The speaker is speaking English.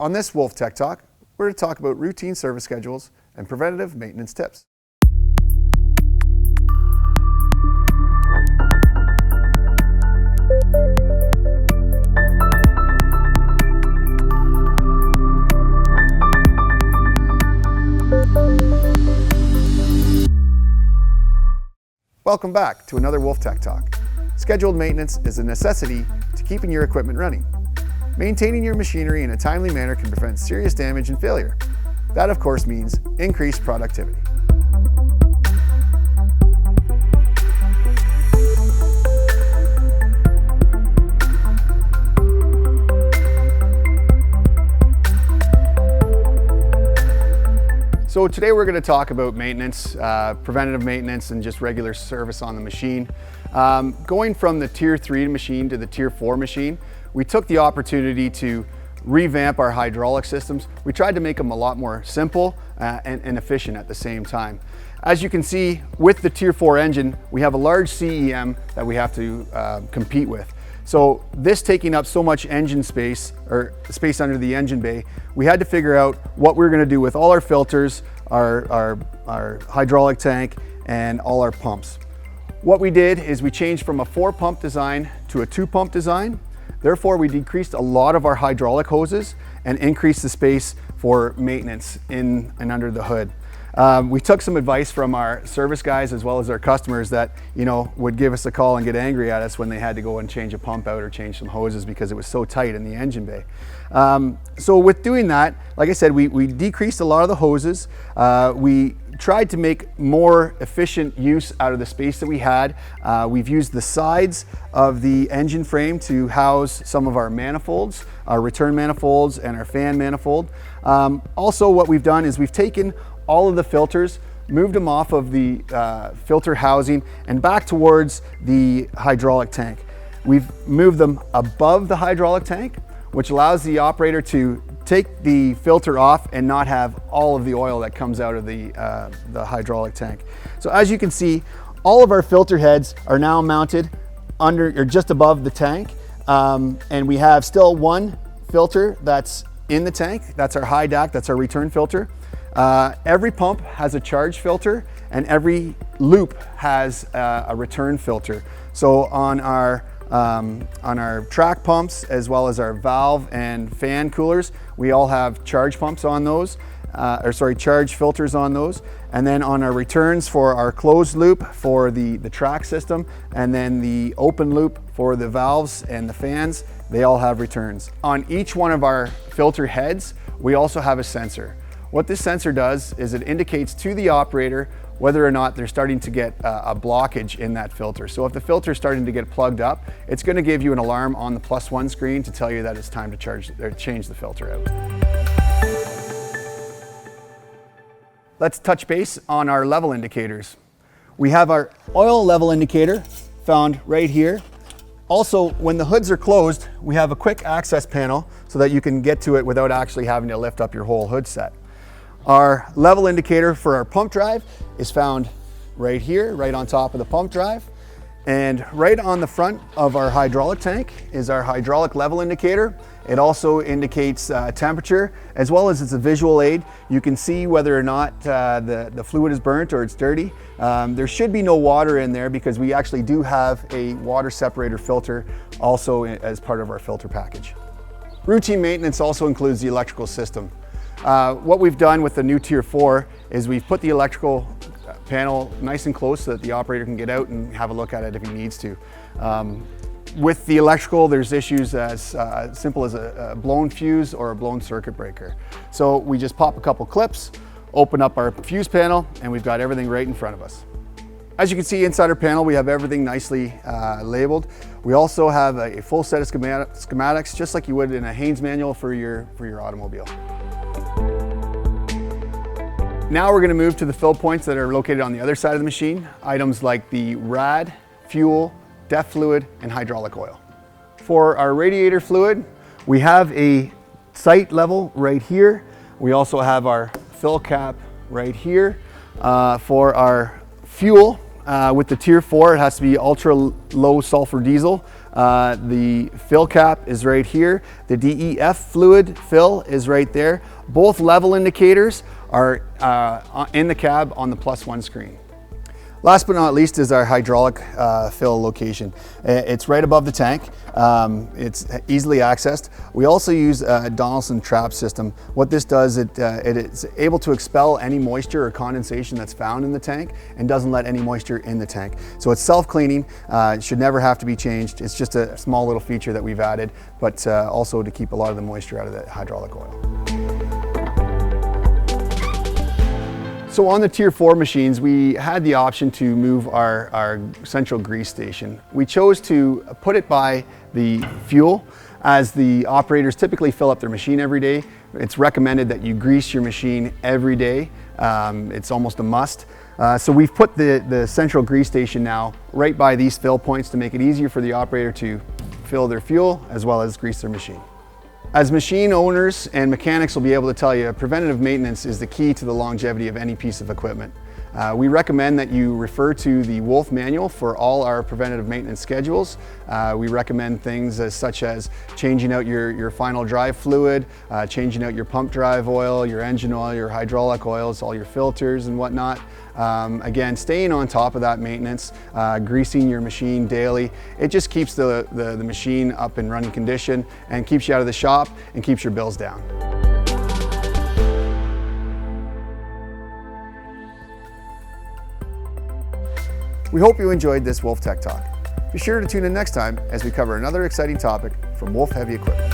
On this Wolf Tech Talk, we're going to talk about routine service schedules and preventative maintenance tips. Welcome back to another Wolf Tech Talk. Scheduled maintenance is a necessity to keeping your equipment running. Maintaining your machinery in a timely manner can prevent serious damage and failure. That, of course, means increased productivity. So today we're going to talk about maintenance, preventative maintenance, and just regular service on the machine. Going from the Tier 3 machine to the Tier 4 machine, we took the opportunity to revamp our hydraulic systems. We tried to make them a lot more simple and efficient at the same time. As you can see, with the Tier 4 engine, we have a large CEM that we have to compete with. So this taking up so much engine space, or space under the engine bay, we had to figure out what we were going to do with all our filters, our hydraulic tank, and all our pumps. What we did is we changed from a 4-pump design to a 2-pump design. Therefore, we decreased a lot of our hydraulic hoses and increased the space for maintenance in and under the hood. We took some advice from our service guys as well as our customers that, would give us a call and get angry at us when they had to go and change a pump out or change some hoses because it was so tight in the engine bay. So with doing that, like I said, we decreased a lot of the hoses. We tried to make more efficient use out of the space that we had. We've used the sides of the engine frame to house some of our manifolds, our return manifolds and our fan manifold. Also, what we've done is we've taken all of the filters, moved them off of the filter housing and back towards the hydraulic tank. We've moved them above the hydraulic tank, which allows the operator to take the filter off and not have all of the oil that comes out of the hydraulic tank. So as you can see, all of our filter heads are now mounted under or just above the tank. And we have still one filter that's in the tank. That's our high DAC, that's our return filter. Every pump has a charge filter and every loop has a return filter. So on our track pumps as well as our valve and fan coolers, we all have charge pumps on those, charge filters on those. And then on our returns for our closed loop for the track system, and then the open loop for the valves and the fans, they all have returns. On each one of our filter heads, we also have a sensor. What this sensor does is it indicates to the operator whether or not they're starting to get a blockage in that filter. So if the filter is starting to get plugged up, it's going to give you an alarm on the +1 screen to tell you that it's time to change the filter out. Let's touch base on our level indicators. We have our oil level indicator found right here. Also, when the hoods are closed, we have a quick access panel so that you can get to it without actually having to lift up your whole hood set. Our level indicator for our pump drive is found right here, right on top of the pump drive. And right on the front of our hydraulic tank is our hydraulic level indicator. It also indicates temperature, as well as it's a visual aid. You can see whether or not the fluid is burnt or it's dirty. There should be no water in there because we actually do have a water separator filter also as part of our filter package. Routine maintenance also includes the electrical system. What we've done with the new Tier 4 is we've put the electrical panel nice and close so that the operator can get out and have a look at it if he needs to. With the electrical, there's issues as simple as a blown fuse or a blown circuit breaker. So we just pop a couple clips, open up our fuse panel, and we've got everything right in front of us. As you can see inside our panel, we have everything nicely labeled. We also have a full set of schematics, just like you would in a Haynes manual for your automobile. Now we're going to move to the fill points that are located on the other side of the machine. Items like the rad, fuel, DEF fluid, and hydraulic oil. For our radiator fluid, we have a sight level right here. We also have our fill cap right here. For our fuel, with the Tier 4, it has to be ultra low sulfur diesel. The fill cap is right here. The DEF fluid fill is right there. Both level indicators are in the cab on the +1 screen. Last but not least is our hydraulic fill location. It's right above the tank. It's easily accessed. We also use a Donaldson trap system. What this does, it is able to expel any moisture or condensation that's found in the tank and doesn't let any moisture in the tank. So it's self-cleaning. It should never have to be changed. It's just a small little feature that we've added, but also to keep a lot of the moisture out of the hydraulic oil. So on the Tier 4 machines, we had the option to move our central grease station. We chose to put it by the fuel, as the operators typically fill up their machine every day. It's recommended that you grease your machine every day. It's almost a must. So we've put the central grease station now right by these fill points to make it easier for the operator to fill their fuel as well as grease their machine. As machine owners and mechanics will be able to tell you, preventative maintenance is the key to the longevity of any piece of equipment. We recommend that you refer to the Wolf manual for all our preventative maintenance schedules. We recommend things such as changing out your final drive fluid, changing out your pump drive oil, your engine oil, your hydraulic oils, all your filters and whatnot. Again, staying on top of that maintenance, greasing your machine daily. It just keeps the machine up in running condition and keeps you out of the shop and keeps your bills down. We hope you enjoyed this Wolf Tech Talk. Be sure to tune in next time as we cover another exciting topic from Wolf Heavy Equipment.